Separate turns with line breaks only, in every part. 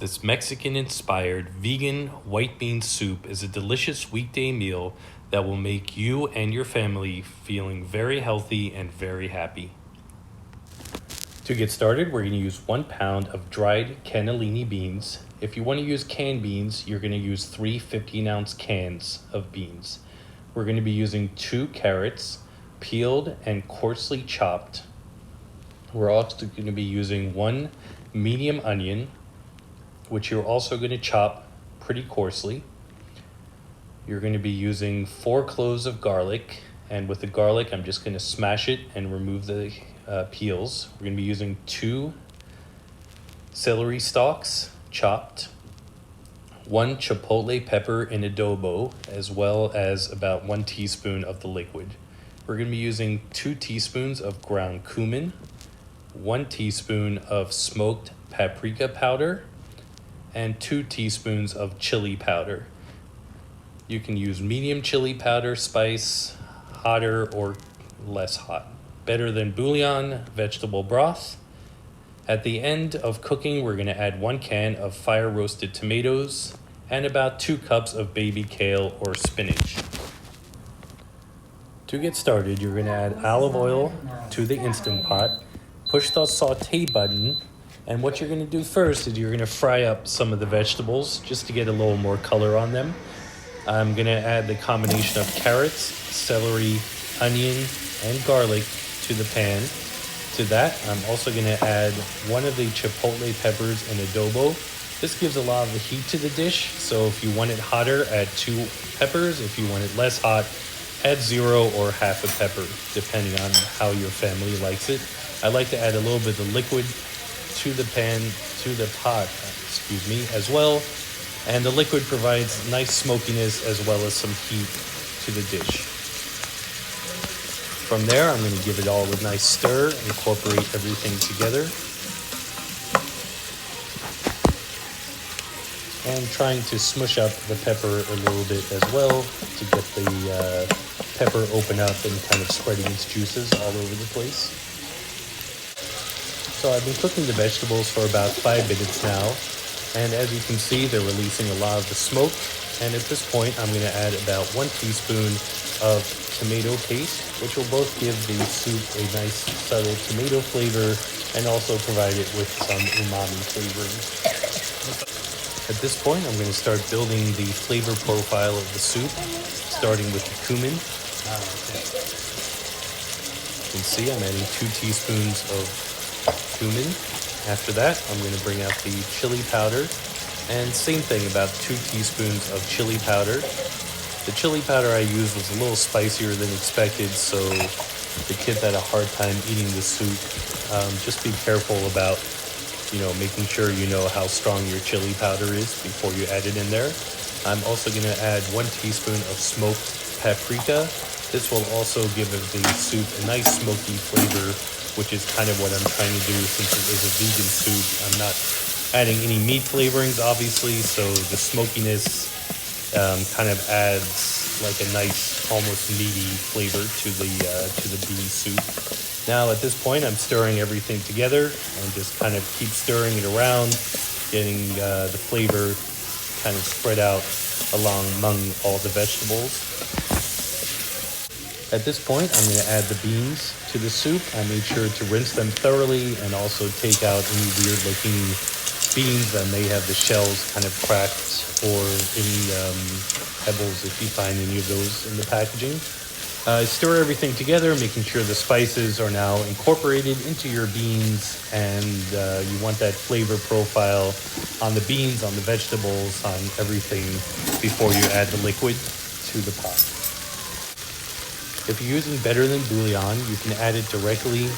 This Mexican-inspired vegan white bean soup is a delicious weekday meal that will make you and your family feeling very healthy and very happy. To get started, we're going to use 1 pound of dried cannellini beans. If you want to use canned beans, you're going to use 3 15-ounce cans of beans. We're going to be using 2 carrots, peeled and coarsely chopped. We're also going to be using 1 medium onion, which you're also going to chop pretty coarsely. You're going to be using 4 cloves of garlic, and with the garlic, I'm just going to smash it and remove the peels. We're going to be using 2 celery stalks, chopped, 1 chipotle pepper in adobo, as well as about 1 teaspoon of the liquid. We're going to be using 2 teaspoons of ground cumin, 1 teaspoon of smoked paprika powder, and 2 teaspoons of chili powder. You can use medium chili powder spice, hotter or less hot. Better than bouillon, vegetable broth. At the end of cooking, we're going to add 1 can of fire roasted tomatoes and about 2 cups of baby kale or spinach. To get started, you're going to add olive oil to the Instant Pot. Push the saute button, and what you're going to do first is you're going to fry up some of the vegetables just to get a little more color on them. I'm going to add the combination of carrots, celery, onion, and garlic to the pan. To that, I'm also going to add 1 of the chipotle peppers in adobo. This gives a lot of the heat to the dish, so if you want it hotter, add 2 peppers. If you want it less hot, add 0 or half a pepper, depending on how your family likes it. I like to add a little bit of liquid to the pot, as well. And the liquid provides nice smokiness as well as some heat to the dish. From there, I'm going to give it all a nice stir, incorporate everything together. And trying to smush up the pepper a little bit as well to get the pepper open up and kind of spreading its juices all over the place. So I've been cooking the vegetables for about 5 minutes now, and as you can see, they're releasing a lot of the smoke. And at this point, I'm going to add about 1 teaspoon of tomato paste, which will both give the soup a nice subtle tomato flavor and also provide it with some umami flavoring. At this point, I'm going to start building the flavor profile of the soup, starting with the cumin. You can see I'm adding 2 teaspoons of cumin. After that, I'm going to bring out the chili powder, and same thing, about 2 teaspoons of chili powder. The chili powder I used was a little spicier than expected, so the kids had a hard time eating the soup. Just be careful about, making sure you know how strong your chili powder is before you add it in there. I'm also going to add 1 teaspoon of smoked paprika. This will also give the soup a nice smoky flavor, which is kind of what I'm trying to do since it is a vegan soup. I'm not adding any meat flavorings, obviously, so the smokiness kind of adds like a nice, almost meaty flavor to the bean soup. Now at this point, I'm stirring everything together and just kind of keep stirring it around, getting the flavor kind of spread out among all the vegetables. At this point, I'm going to add the beans to the soup. I made sure to rinse them thoroughly and also take out any weird-looking beans that may have the shells kind of cracked, or any pebbles if you find any of those in the packaging. Stir everything together, making sure the spices are now incorporated into your beans, and you want that flavor profile on the beans, on the vegetables, on everything before you add the liquid to the pot. If you're using better than bouillon, you can add it directly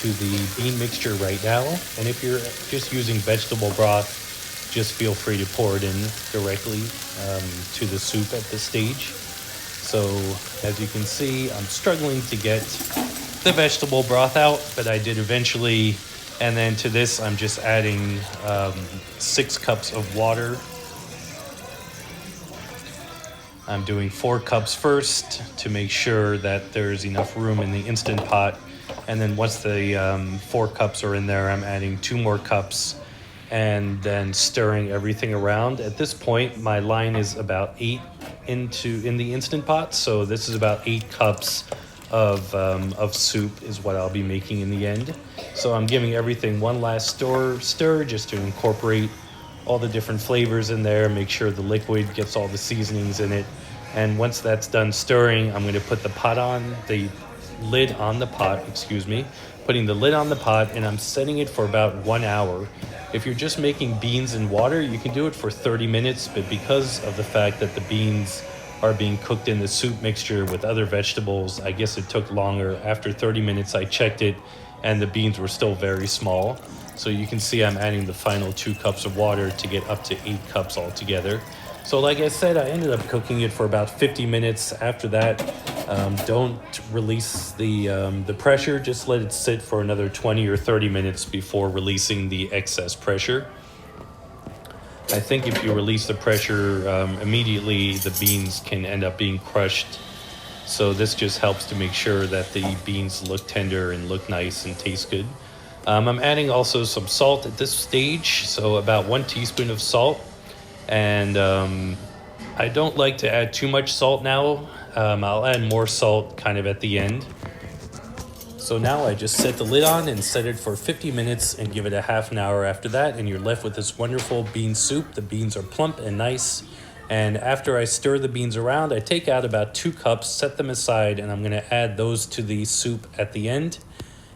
to the bean mixture right now. And if you're just using vegetable broth, just feel free to pour it in directly to the soup at this stage. So as you can see, I'm struggling to get the vegetable broth out, but I did eventually. And then to this, I'm just adding 6 cups of water. I'm doing 4 cups first to make sure that there's enough room in the Instant Pot. And then once the 4 cups are in there, I'm adding 2 more cups and then stirring everything around. At this point, my line is about 8 in the Instant Pot, so this is about 8 cups of soup is what I'll be making in the end. So I'm giving everything one last stir just to incorporate all the different flavors in there, make sure the liquid gets all the seasonings in it. And once that's done stirring, I'm going to put the lid on the pot, putting the lid on the pot, and I'm setting it for about 1 hour. If you're just making beans and water, you can do it for 30 minutes, but because of the fact that the beans are being cooked in the soup mixture with other vegetables, I guess it took longer. After 30 minutes, I checked it, and the beans were still very small. So you can see I'm adding the final 2 cups of water to get up to 8 cups altogether. So like I said, I ended up cooking it for about 50 minutes. After that, don't release the pressure. Just let it sit for another 20 or 30 minutes before releasing the excess pressure. I think if you release the pressure immediately, the beans can end up being crushed. So this just helps to make sure that the beans look tender and look nice and taste good. I'm adding also some salt at this stage, so about 1 teaspoon of salt. And I don't like to add too much salt now. I'll add more salt kind of at the end. So now I just set the lid on and set it for 50 minutes and give it a half an hour after that, and you're left with this wonderful bean soup. The beans are plump and nice. And after I stir the beans around, I take out about 2 cups, set them aside, and I'm going to add those to the soup at the end.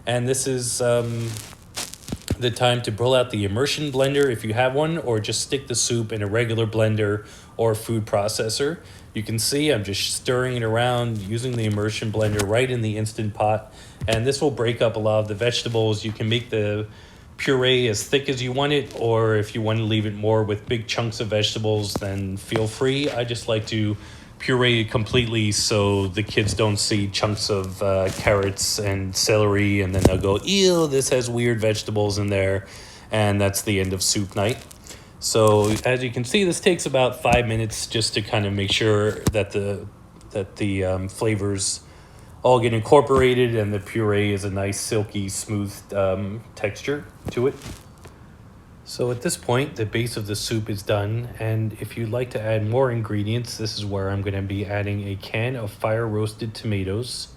And this is the time to pull out the immersion blender if you have one, or just stick the soup in a regular blender or food processor. You can see I'm just stirring it around using the immersion blender right in the Instant Pot, and this will break up a lot of the vegetables. You can make the puree as thick as you want it, or if you want to leave it more with big chunks of vegetables, then feel free. I just like to puree it completely so the kids don't see chunks of carrots and celery, and then they'll go, ew, this has weird vegetables in there, and that's the end of soup night. So as you can see, this takes about 5 minutes just to kind of make sure that the flavors all get incorporated and the puree is a nice silky smooth texture to it. So at this point, the base of the soup is done, and if you'd like to add more ingredients, this is where I'm going to be adding a can of fire roasted tomatoes,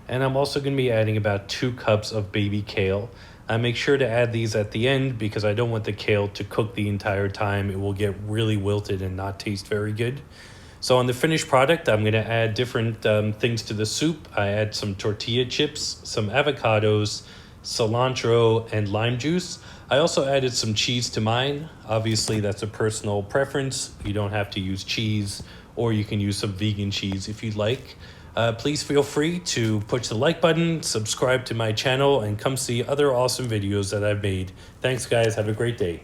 and I'm also going to be adding about 2 cups of baby kale. I make sure to add these at the end because I don't want the kale to cook the entire time. It will get really wilted and not taste very good. So on the finished product, I'm going to add different things to the soup. I add some tortilla chips, some avocados, cilantro, and lime juice. I also added some cheese to mine. Obviously, that's a personal preference. You don't have to use cheese, or you can use some vegan cheese if you'd like. Please feel free to push the like button, subscribe to my channel, and come see other awesome videos that I've made. Thanks, guys. Have a great day.